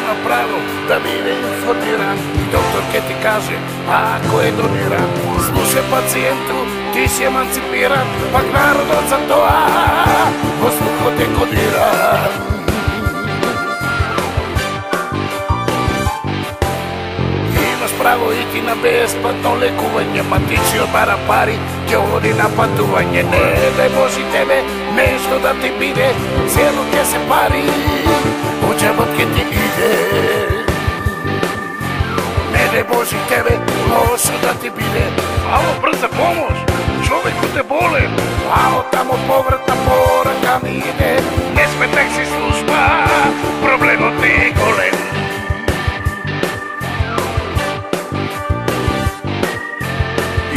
ima pravo da bive informiran i doktor ke ti kaže ako je doniran. Slušaj pacijentu, ti si emancipiran, pak narod od za to posluho te kodiran. Imaš pravo iti na besplatno lekuvanje, matići odbara pari, te vodi na patuvanje. Ne daj Boži tebe, nešto da ti bide, cijelo ke se pari, u džabat ke ti ide. Ne daj Boži tebe, lošo da ti bide. Alo, brza pomoć, čovjeku te bole. Alo, tamo povratna poraka mi ide, ne sme taksi služba, problemo ti golem.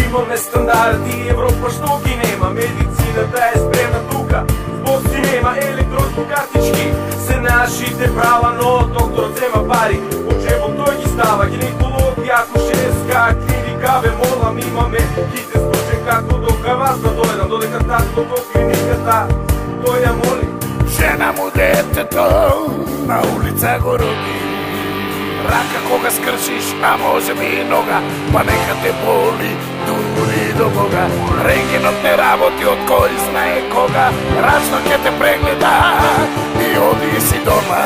Imаме стандарти, Европа што ги нема. Медицината е спремна тука, збор си нема. Електронски картички се нашите права, но докторот зема пари, од джебот тој ги става. Гинекологија, акушерска клиника, бе молам, имаме хитен случај како дока вас да дојдам, додека татко до клиниката тој ја моли. Жена му детето на улица го роди. Рака кога скршиш, а може би и нога, па нека те боли дури до Бога. Рентгенот не работи од кој знае кога, рачно ќе те прегледа и оди си дома.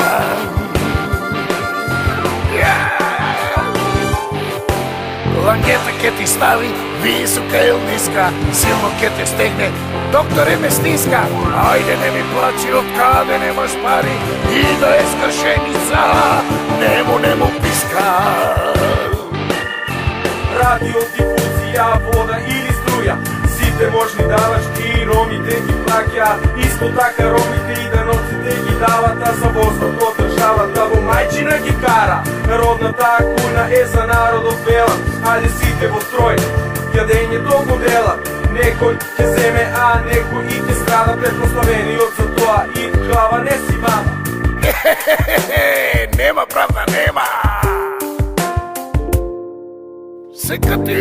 Лангета ке ти стави, висока или ниска, силно ке те стегне, докторе ме стиска. Ајде не ми плачи од каде немаш пари, и да е скршеница, нему писка. Радиодифузија, вода или струја, сите можни давачки, ромите ги плаќа. Исто така ромите и даноците ги дават, а за возврат од државата во мајчина ги кара. Родната куна е за народот бела, ајде сите во строј, јадењето го дела. Некој ќе земе, а некој и ќе страда, претпоставениот за тоа и глава не си мама. Нема правда, нема. Секаде